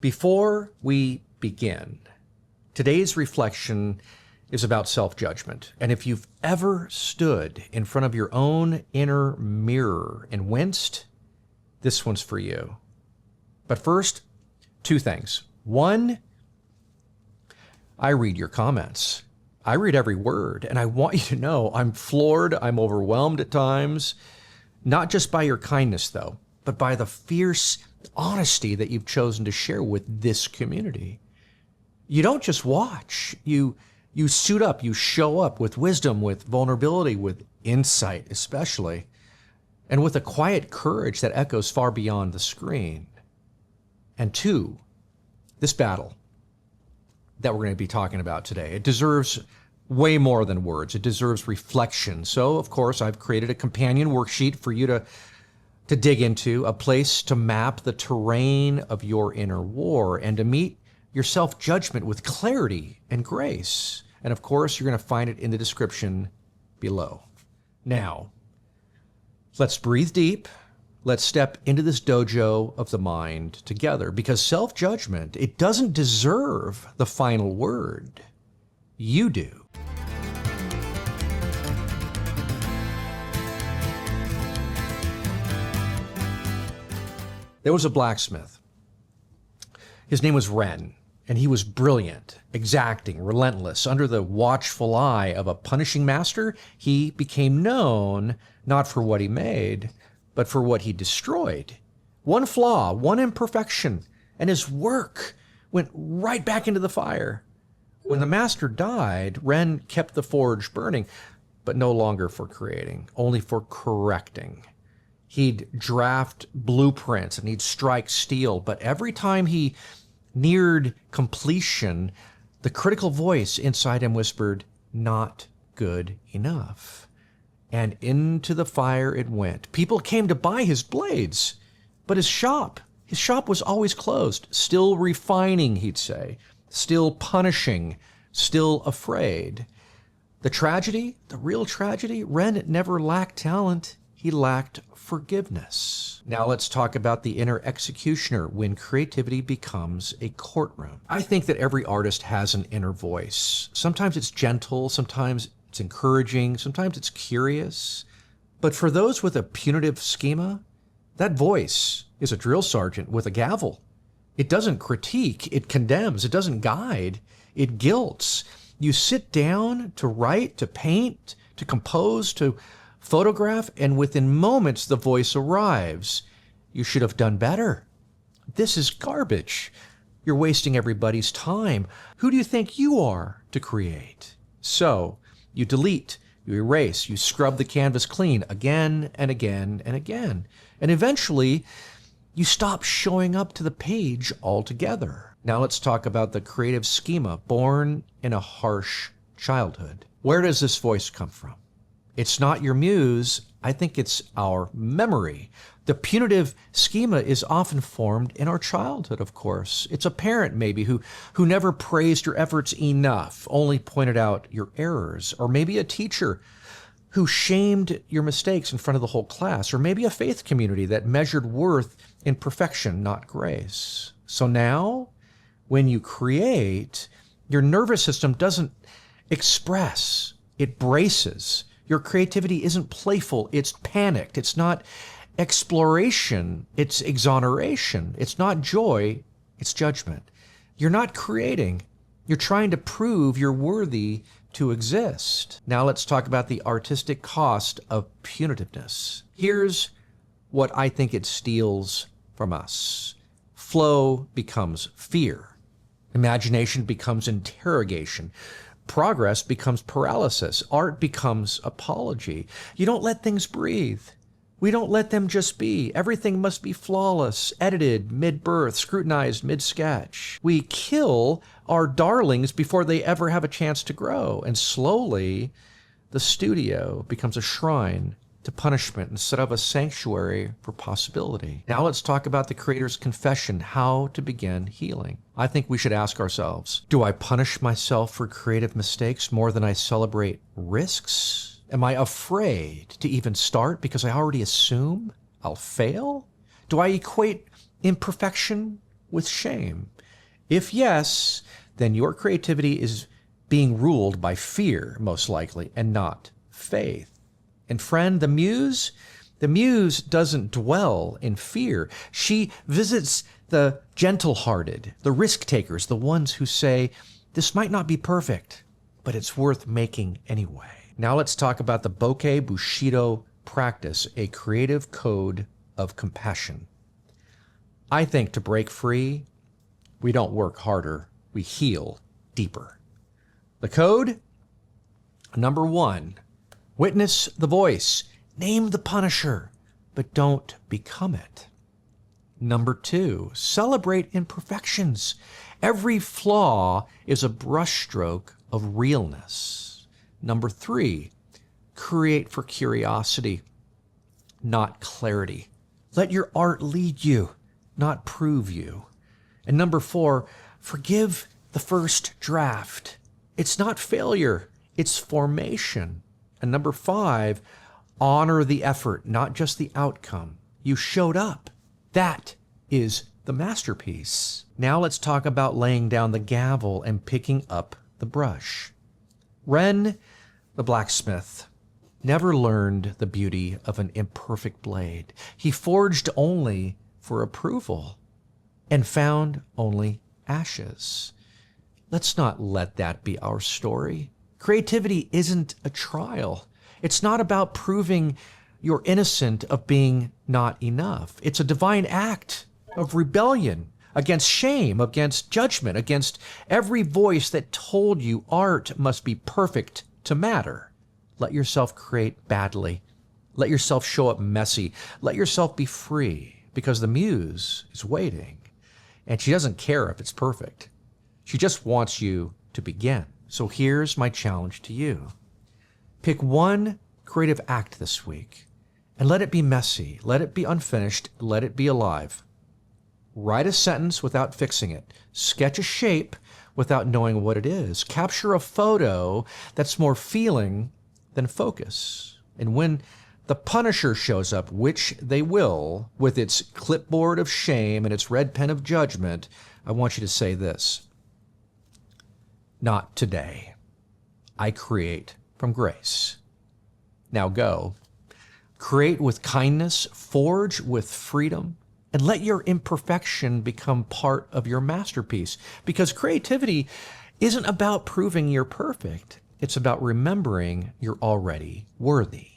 Before we begin, today's reflection is about self-judgment. And if you've ever stood in front of your own inner mirror and winced, this one's for you. But first, two things. One, I read your comments. I read every word, and I want you to know I'm floored, I'm overwhelmed at times, not just by your kindness, though, but by the fierce honesty that you've chosen to share with this community. You don't just watch. You suit up, you show up with wisdom, with vulnerability, with insight especially, and with a quiet courage that echoes far beyond the screen. And two, this battle that we're going to be talking about today, it deserves way more than words. It deserves reflection. So, of course, I've created a companion worksheet for you to dig into, a place to map the terrain of your inner war and to meet your self-judgment with clarity and grace. And of course, you're going to find it in the description below. Now, let's breathe deep. Let's step into this dojo of the mind together, because self-judgment, it doesn't deserve the final word. You do. There was a blacksmith. His name was Ren, and he was brilliant, exacting, relentless. Under the watchful eye of a punishing master, he became known not for what he made, but for what he destroyed. One flaw, one imperfection, and his work went right back into the fire. When the master died, Ren kept the forge burning, but no longer for creating, only for correcting. He'd draft blueprints and he'd strike steel, but every time he neared completion, the critical voice inside him whispered, "Not good enough." And into the fire it went. People came to buy his blades, but his shop was always closed, still refining, he'd say, still punishing, still afraid. The tragedy, the real tragedy, Ren never lacked talent. He lacked forgiveness. Now let's talk about the inner executioner when creativity becomes a courtroom. I think that every artist has an inner voice. Sometimes it's gentle, sometimes it's encouraging, sometimes it's curious. But for those with a punitive schema, that voice is a drill sergeant with a gavel. It doesn't critique, it condemns, it doesn't guide, it guilts. You sit down to write, to paint, to compose, to photograph, and within moments the voice arrives. You should have done better. This is garbage. You're wasting everybody's time. Who do you think you are to create? So you delete, you erase, you scrub the canvas clean again and again and again. And eventually you stop showing up to the page altogether. Now let's talk about the creative schema born in a harsh childhood. Where does this voice come from? It's not your muse. I think it's our memory. The punitive schema is often formed in our childhood, of course. It's a parent maybe who never praised your efforts enough, only pointed out your errors. Or maybe a teacher who shamed your mistakes in front of the whole class. Or maybe a faith community that measured worth in perfection, not grace. So now, when you create, your nervous system doesn't express, it braces. Your creativity isn't playful, it's panicked. It's not exploration, it's exoneration. It's not joy, it's judgment. You're not creating, you're trying to prove you're worthy to exist. Now let's talk about the artistic cost of punitiveness. Here's what I think it steals from us. Flow becomes fear. Imagination becomes interrogation. Progress becomes paralysis. Art becomes apology. You don't let things breathe. We don't let them just be. Everything must be flawless, edited mid-birth, scrutinized mid-sketch. We kill our darlings before they ever have a chance to grow. And slowly, the studio becomes a shrine to punishment instead of a sanctuary for possibility. Now let's talk about the Creator's confession, how to begin healing. I think we should ask ourselves, do I punish myself for creative mistakes more than I celebrate risks? Am I afraid to even start because I already assume I'll fail? Do I equate imperfection with shame? If yes, then your creativity is being ruled by fear, most likely, and not faith. And friend, the muse doesn't dwell in fear. She visits the gentle-hearted, the risk-takers, the ones who say, this might not be perfect, but it's worth making anyway. Now let's talk about the Bokeh Bushido practice, a creative code of compassion. I think to break free, we don't work harder, we heal deeper. The code? Number 1, witness the voice. Name the punisher, but don't become it. Number 2, celebrate imperfections. Every flaw is a brushstroke of realness. Number 3, create for curiosity, not clarity. Let your art lead you, not prove you. And number 4, forgive the first draft. It's not failure, it's formation. And number 5, honor the effort, not just the outcome. You showed up. That is the masterpiece. Now let's talk about laying down the gavel and picking up the brush. Wren, the blacksmith, never learned the beauty of an imperfect blade. He forged only for approval and found only ashes. Let's not let that be our story. Creativity isn't a trial. It's not about proving you're innocent of being not enough. It's a divine act of rebellion against shame, against judgment, against every voice that told you art must be perfect to matter. Let yourself create badly. Let yourself show up messy. Let yourself be free, because the muse is waiting, and she doesn't care if it's perfect. She just wants you to begin. So here's my challenge to you. Pick one creative act this week and let it be messy. Let it be unfinished. Let it be alive. Write a sentence without fixing it. Sketch a shape without knowing what it is. Capture a photo that's more feeling than focus. And when the punisher shows up, which they will, with its clipboard of shame and its red pen of judgment, I want you to say this: not today. I create from grace. Now go. Create with kindness, forge with freedom, and let your imperfection become part of your masterpiece. Because creativity isn't about proving you're perfect. It's about remembering you're already worthy.